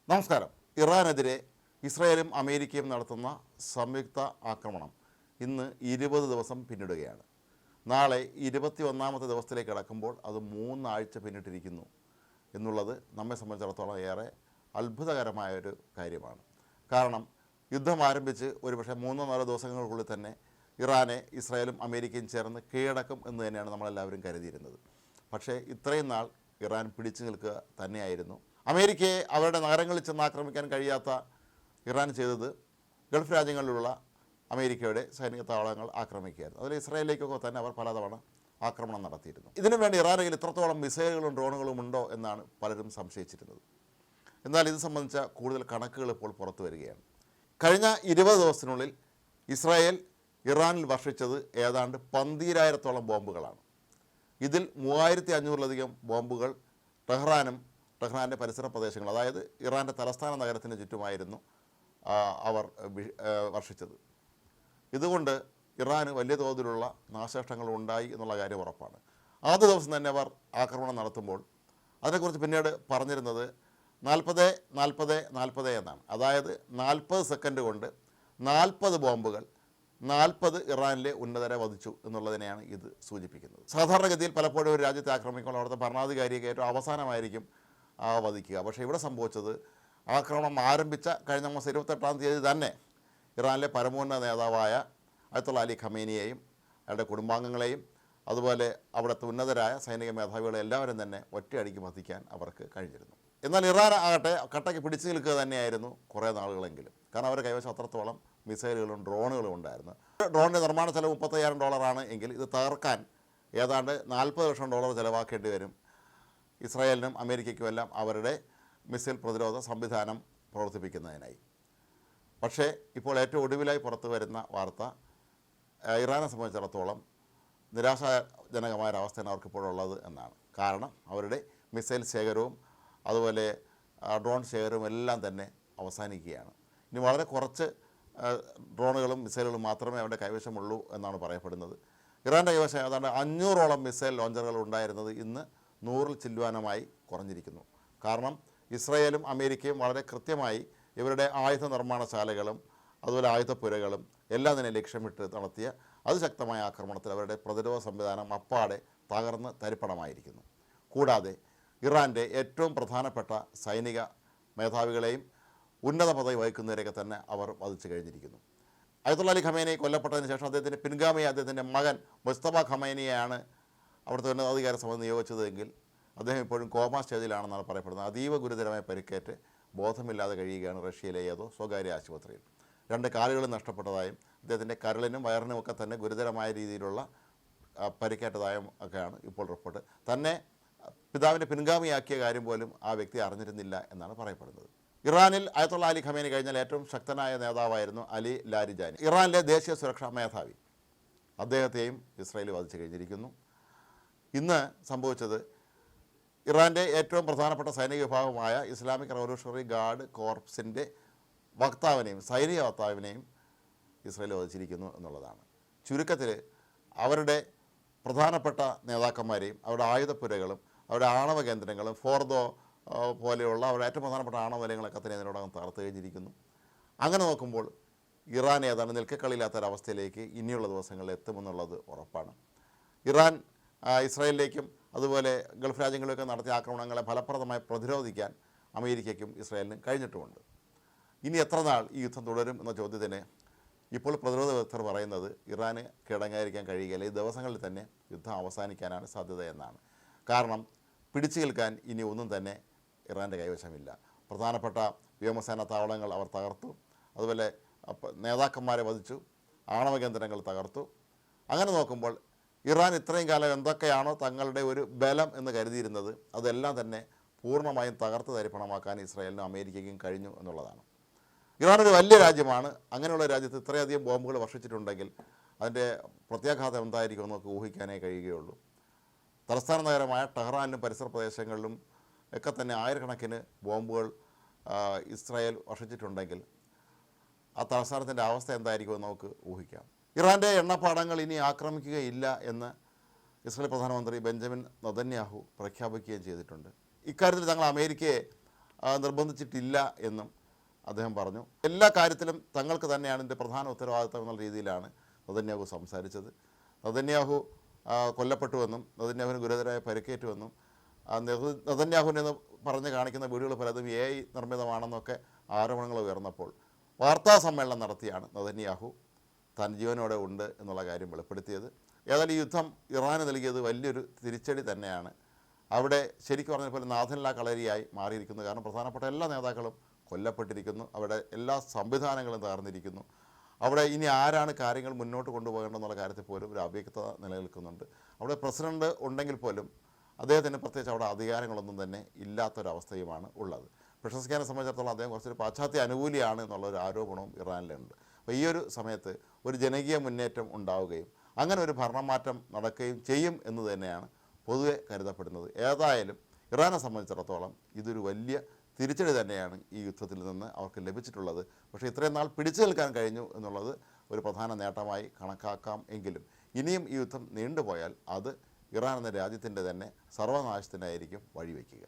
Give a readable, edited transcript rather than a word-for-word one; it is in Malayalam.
നമസ്കാരം. ഇറാനെതിരെ ഇസ്രായേലും അമേരിക്കയും നടത്തുന്ന സംയുക്ത ആക്രമണം ഇന്ന് 20 ദിവസം പിന്നിടുകയാണ്. നാളെ 21ാമത്തെ ദിവസത്തിലേക്ക് കടക്കുമ്പോൾ അത് 3 ആഴ്ച പിന്നിട്ടിരിക്കുന്നു എന്നുള്ളത് നമ്മെ സംബന്ധിച്ചിടത്തോളം ഏറെ അത്ഭുതകരമായൊരു കാര്യമാണ്. കാരണം യുദ്ധം ആരംഭിച്ച് ഒരുപക്ഷെ 3-4 ദിവസങ്ങൾക്കുള്ളിൽ തന്നെ ഇറാനെ ഇസ്രായേലും അമേരിക്കയും ചേർന്ന് കീഴടക്കും എന്ന് തന്നെയാണ് നമ്മളെല്ലാവരും കരുതിയിരുന്നത്. പക്ഷേ ഇത്രയും നാൾ ഇറാൻ പിടിച്ചു നിൽക്കുക തന്നെയായിരുന്നു. അമേരിക്കയെ അവരുടെ നഗരങ്ങളിൽ ചെന്ന് ആക്രമിക്കാൻ കഴിയാത്ത ഇറാൻ ചെയ്തത് ഗൾഫ് രാജ്യങ്ങളിലുള്ള അമേരിക്കയുടെ സൈനിക താവളങ്ങൾ ആക്രമിക്കുകയായിരുന്നു. അതിൽ ഇസ്രായേലിലേക്കൊക്കെ തന്നെ അവർ പലതവണ ആക്രമണം നടത്തിയിരുന്നു. ഇതിനു വേണ്ടി ഇറാനിൽ ഇത്രത്തോളം മിസൈലുകളും ഡ്രോണുകളും ഉണ്ടോ എന്നാണ് പലരും സംശയിച്ചിരുന്നത്. എന്നാൽ ഇത് സംബന്ധിച്ച കൂടുതൽ കണക്കുകൾ ഇപ്പോൾ പുറത്തു വരികയാണ്. കഴിഞ്ഞ 20 ദിവസത്തിനുള്ളിൽ ഇസ്രായേൽ ഇറാനിൽ വർഷിച്ചത് ഏതാണ്ട് 12,000-ഓളം ബോംബുകളാണ്. ഇതിൽ 3,500-ലധികം ബോംബുകൾ ടെഹ്റാൻ്റെ പരിസര പ്രദേശങ്ങൾ, അതായത് ഇറാൻ്റെ തലസ്ഥാന നഗരത്തിന് ചുറ്റുമായിരുന്നു അവർ വർഷിച്ചത്. ഇതുകൊണ്ട് ഇറാന് വലിയ തോതിലുള്ള നാശനഷ്ടങ്ങൾ ഉണ്ടായി എന്നുള്ള കാര്യം ഉറപ്പാണ്. ആദ്യ ദിവസം തന്നെ അവർ ആക്രമണം നടത്തുമ്പോൾ അതിനെക്കുറിച്ച് പിന്നീട് പറഞ്ഞിരുന്നത് 40-40-40 എന്നാണ്. അതായത് 40 സെക്കൻഡ് കൊണ്ട് 40 ബോംബുകൾ 40 ഇറാനിലെ ഉന്നതരെ വധിച്ചു എന്നുള്ളതിനെയാണ് ഇത് സൂചിപ്പിക്കുന്നത്. സാധാരണഗതിയിൽ പലപ്പോഴും ഒരു രാജ്യത്തെ ആക്രമിക്കുമ്പോൾ അവിടുത്തെ ഭരണാധികാരിയൊക്കെ ഏറ്റവും അവസാനമായിരിക്കും വധിക്കുക. പക്ഷേ ഇവിടെ സംഭവിച്ചത് ആക്രമണം ആരംഭിച്ച കഴിഞ്ഞ മാസം 28-ാം തീയതി തന്നെ ഇറാനിലെ പരമോന്നത നേതാവായ അയത്തുള്ള അലി ഖമേനിയെയും അയാളുടെ കുടുംബാംഗങ്ങളെയും അതുപോലെ അവിടുത്തെ ഉന്നതരായ സൈനിക മേധാവികളെ എല്ലാവരും തന്നെ ഒറ്റയടിക്ക് വധിക്കാൻ അവർക്ക് കഴിഞ്ഞിരുന്നു. എന്നാൽ ഇറാൻ ആകട്ടെ കട്ടയ്ക്ക് പിടിച്ചു നിൽക്കുക തന്നെയായിരുന്നു കുറേ നാളുകളെങ്കിലും. കാരണം അവരുടെ കൈവശം അത്രത്തോളം മിസൈലുകളും ഡ്രോണുകളും ഉണ്ടായിരുന്നു. ഡ്രോണിൻ്റെ നിർമ്മാണ ചെലവ് $30,000 എങ്കിൽ ഇത് തകർക്കാൻ ഏതാണ്ട് $40 ലക്ഷം ചിലവാക്കേണ്ടി വരും. ഇസ്രായേലിനും അമേരിക്കയ്ക്കുമെല്ലാം അവരുടെ മിസൈൽ പ്രതിരോധ സംവിധാനം പ്രവർത്തിപ്പിക്കുന്നതിനായി. പക്ഷേ ഇപ്പോൾ ഏറ്റവും ഒടുവിലായി പുറത്തു വരുന്ന വാർത്ത ഇറാനെ സംബന്ധിച്ചിടത്തോളം നിരാശാജനകമായൊരവസ്ഥയാണ് അവർക്കിപ്പോഴുള്ളത് എന്നാണ്. കാരണം അവരുടെ മിസൈൽ ശേഖരവും അതുപോലെ ഡ്രോൺ ശേഖരവും എല്ലാം തന്നെ അവസാനിക്കുകയാണ്. ഇനി വളരെ കുറച്ച് ഡ്രോണുകളും മിസൈലുകളും മാത്രമേ അവരുടെ കൈവശമുള്ളൂ എന്നാണ് പറയപ്പെടുന്നത്. ഇറാൻ്റെ കൈവശം ഏതാണ്ട് 500-ഓളം മിസൈൽ ലോഞ്ചറുകൾ ഉണ്ടായിരുന്നത് ഇന്ന് 100-ൽ ചില്ലുവാനുമായി കുറഞ്ഞിരിക്കുന്നു. കാരണം ഇസ്രായേലും അമേരിക്കയും വളരെ കൃത്യമായി ഇവരുടെ ആയുധ നിർമ്മാണശാലകളും അതുപോലെ ആയുധപ്പുരകളും എല്ലാം തന്നെ ലക്ഷ്യമിട്ട് നടത്തിയ അതിശക്തമായ ആക്രമണത്തിൽ അവരുടെ പ്രതിരോധ സംവിധാനം അപ്പാടെ തകർന്ന് തരിപ്പണമായിരിക്കുന്നു. കൂടാതെ ഇറാൻ്റെ ഏറ്റവും പ്രധാനപ്പെട്ട സൈനിക മേധാവികളെയും ഉന്നത പദവി വഹിക്കുന്നവരെയൊക്കെ തന്നെ അവർ വധിച്ചു കഴിഞ്ഞിരിക്കുന്നു. അയത്തുള്ള അലി ഖമേനി കൊല്ലപ്പെട്ടതിന് ശേഷം അദ്ദേഹത്തിൻ്റെ പിൻഗാമി അദ്ദേഹത്തിൻ്റെ മകൻ മുസ്തഫ ഖമേനിയെയാണ് അവിടുത്തെ ഉന്നതാധികാര സമിതി നിയോഗിച്ചതെങ്കിൽ അദ്ദേഹം ഇപ്പോഴും കോമാ സ്റ്റേജിലാണെന്നാണ് പറയപ്പെടുന്നത്. അതീവ ഗുരുതരമായ പരിക്കേറ്റ് ബോധമില്ലാതെ കഴിയുകയാണ് റഷ്യയിലെ ഏതോ സ്വകാര്യ ആശുപത്രിയിൽ. 2 കാലുകളും നഷ്ടപ്പെട്ടതായും അദ്ദേഹത്തിൻ്റെ കരളിനും വയറിനുമൊക്കെ തന്നെ ഗുരുതരമായ രീതിയിലുള്ള പരിക്കേറ്റതായും ഒക്കെയാണ് ഇപ്പോൾ റിപ്പോർട്ട്. തന്നെ പിതാവിൻ്റെ പിൻഗാമിയാക്കിയ കാര്യം പോലും ആ വ്യക്തി അറിഞ്ഞിരുന്നില്ല എന്നാണ് പറയപ്പെടുന്നത്. ഇറാനിൽ അയത്തുള്ള അലി ഖമേനി കഴിഞ്ഞാൽ ഏറ്റവും ശക്തനായ നേതാവായിരുന്നു അലി ലാരിജാനി, ഇറാനിലെ ദേശീയ സുരക്ഷാ മേധാവി. അദ്ദേഹത്തെയും ഇസ്രായേൽ വധിച്ചു കഴിഞ്ഞിരിക്കുന്നു. ഇന്ന് സംഭവിച്ചത് ഇറാൻ്റെ ഏറ്റവും പ്രധാനപ്പെട്ട സൈനിക വിഭാഗമായ ഇസ്ലാമിക് റവല്യൂഷണറി ഗാർഡ് കോർപ്സിൻ്റെ വക്താവിനെയും സൈനിക വക്താവിനെയും ഇസ്രായേൽ വധിച്ചിരിക്കുന്നു എന്നുള്ളതാണ്. ചുരുക്കത്തിൽ അവരുടെ പ്രധാനപ്പെട്ട നേതാക്കന്മാരെയും അവരുടെ ആയുധപ്പുരകളും അവരുടെ ആണവ കേന്ദ്രങ്ങളും ഫോർദോ പോലെയുള്ള അവരുടെ ഏറ്റവും പ്രധാനപ്പെട്ട ആണവ നിലയങ്ങളൊക്കെ തന്നെ ഇതിനോടകം തകർത്ത് കഴിഞ്ഞിരിക്കുന്നു. അങ്ങനെ നോക്കുമ്പോൾ ഇറാൻ ഏതാണ്ട് നിൽക്കക്കളിയില്ലാത്തൊരവസ്ഥയിലേക്ക് ഇനിയുള്ള ദിവസങ്ങളിൽ എത്തുമെന്നുള്ളത് ഉറപ്പാണ്. ഇറാൻ ഇസ്രായേലിലേക്കും അതുപോലെ ഗൾഫ് രാജ്യങ്ങളിലൊക്കെ നടത്തിയ ആക്രമണങ്ങളെ ഫലപ്രദമായി പ്രതിരോധിക്കാൻ അമേരിക്കയ്ക്കും ഇസ്രായേലിനും കഴിഞ്ഞിട്ടുമുണ്ട്. ഇനി എത്ര നാൾ ഈ യുദ്ധം തുടരും എന്ന ചോദ്യത്തിന് ഇപ്പോൾ പ്രതിരോധ വിദഗ്ധർ പറയുന്നത് ഇറാന് കീഴടങ്ങാതിരിക്കാൻ കഴിയുകയില്ല. ഈ ദിവസങ്ങളിൽ തന്നെ യുദ്ധം അവസാനിക്കാനാണ് സാധ്യത എന്നാണ്. കാരണം പിടിച്ചു നിൽക്കാൻ ഇനി ഒന്നും തന്നെ ഇറാൻ്റെ കൈവശമില്ല. പ്രധാനപ്പെട്ട വ്യോമസേന താവളങ്ങൾ അവർ തകർത്തു, അതുപോലെ നേതാക്കന്മാരെ വധിച്ചു, ആണവ കേന്ദ്രങ്ങൾ തകർത്തു. അങ്ങനെ നോക്കുമ്പോൾ ഇറാൻ ഇത്രയും കാലം എന്തൊക്കെയാണോ തങ്ങളുടെ ഒരു ബലം എന്ന് കരുതിയിരുന്നത് അതെല്ലാം തന്നെ പൂർണ്ണമായും തകർത്ത് തരിപ്പണമാക്കാൻ ഇസ്രായേലിനും അമേരിക്കയ്ക്കും കഴിഞ്ഞു എന്നുള്ളതാണ്. ഇറാൻ ഒരു വലിയ രാജ്യമാണ്. അങ്ങനെയുള്ള രാജ്യത്ത് ഇത്രയധികം ബോംബുകൾ വർഷിച്ചിട്ടുണ്ടെങ്കിൽ അതിൻ്റെ പ്രത്യാഘാതം എന്തായിരിക്കുമെന്ന് നമുക്ക് ഊഹിക്കാനേ കഴിയുകയുള്ളൂ. തലസ്ഥാന നഗരമായ ടെഹ്റാനിലും പരിസര പ്രദേശങ്ങളിലും ഒക്കെ തന്നെ ആയിരക്കണക്കിന് ബോംബുകൾ ഇസ്രായേൽ വർഷിച്ചിട്ടുണ്ടെങ്കിൽ ആ തലസ്ഥാനത്തിൻ്റെ അവസ്ഥ എന്തായിരിക്കുമെന്ന് നമുക്ക് ഊഹിക്കാം. ഇറാൻ്റെ എണ്ണപ്പാടങ്ങൾ ഇനി ആക്രമിക്കുകയില്ല എന്ന് ഇസ്രായേൽ പ്രധാനമന്ത്രി ബെഞ്ചമിൻ നെതന്യാഹു പ്രഖ്യാപിക്കുകയും ചെയ്തിട്ടുണ്ട്. ഇക്കാര്യത്തിൽ തങ്ങൾ അമേരിക്കയെ നിർബന്ധിച്ചിട്ടില്ല എന്നും അദ്ദേഹം പറഞ്ഞു. എല്ലാ കാര്യത്തിലും തങ്ങൾക്ക് തന്നെയാണ് ഇതിൻ്റെ പ്രധാന ഉത്തരവാദിത്തം എന്നുള്ള രീതിയിലാണ് നെതന്യാഹു സംസാരിച്ചത്. നെതന്യാഹു കൊല്ലപ്പെട്ടുവെന്നും നെതന്യാഹുവിന് ഗുരുതരമായ പരിക്കേറ്റുവെന്നും നെതന്യാഹുവിനെന്ന് പറഞ്ഞ് കാണിക്കുന്ന വീഡിയോകൾ പലതും AI നിർമ്മിതമാണെന്നൊക്കെ ആരോപണങ്ങൾ ഉയർന്നപ്പോൾ വാർത്താ സമ്മേളനം നടത്തിയാണ് നെതന്യാഹു താൻ ജീവനോടെ ഉണ്ട് എന്നുള്ള കാര്യം വെളിപ്പെടുത്തിയത്. ഏതായാലും ഈ യുദ്ധം ഇറാന് നൽകിയത് വലിയൊരു തിരിച്ചടി തന്നെയാണ്. അവിടെ ശരിക്കും പറഞ്ഞ പോലെ നാഥനില്ലാ കളരിയായി മാറിയിരിക്കുന്നു. കാരണം പ്രധാനപ്പെട്ട എല്ലാ നേതാക്കളും കൊല്ലപ്പെട്ടിരിക്കുന്നു, അവിടെ എല്ലാ സംവിധാനങ്ങളും തകർന്നിരിക്കുന്നു. അവിടെ ഇനി ആരാണ് കാര്യങ്ങൾ മുന്നോട്ട് കൊണ്ടുപോകേണ്ടതെന്നുള്ള കാര്യത്തിൽ പോലും ഒരു അവ്യക്തത നിലനിൽക്കുന്നുണ്ട്. അവിടെ പ്രസിഡന്റ് ഉണ്ടെങ്കിൽ പോലും അദ്ദേഹത്തിന് പ്രത്യേകിച്ച് അവിടെ അധികാരങ്ങളൊന്നും തന്നെ ഇല്ലാത്തൊരവസ്ഥയുമാണ് ഉള്ളത്. പെഷസ്കിയാനെ സംബന്ധിച്ചിടത്തോളം അദ്ദേഹം കുറച്ചൊരു പാശ്ചാത്യ അനുകൂലിയാണ് എന്നുള്ളൊരു ആരോപണവും ഇറാനിലുണ്ട്. അപ്പോൾ ഈ ഒരു സമയത്ത് ഒരു ജനകീയ മുന്നേറ്റം ഉണ്ടാവുകയും അങ്ങനെ ഒരു ഭരണമാറ്റം നടക്കുകയും ചെയ്യും എന്ന് തന്നെയാണ് പൊതുവെ കരുതപ്പെടുന്നത്. ഏതായാലും ഇറാനെ സംബന്ധിച്ചിടത്തോളം ഇതൊരു വലിയ തിരിച്ചടി തന്നെയാണ് ഈ യുദ്ധത്തിൽ നിന്ന് അവർക്ക് ലഭിച്ചിട്ടുള്ളത്. പക്ഷേ ഇത്രയും നാൾ പിടിച്ചു നിൽക്കാൻ കഴിഞ്ഞു എന്നുള്ളത് ഒരു പ്രധാന നേട്ടമായി കണക്കാക്കാം. എങ്കിലും ഇനിയും ഈ യുദ്ധം നീണ്ടുപോയാൽ അത് ഇറാൻ എന്ന രാജ്യത്തിൻ്റെ തന്നെ സർവനാശത്തിനായിരിക്കും വഴിവെക്കുക.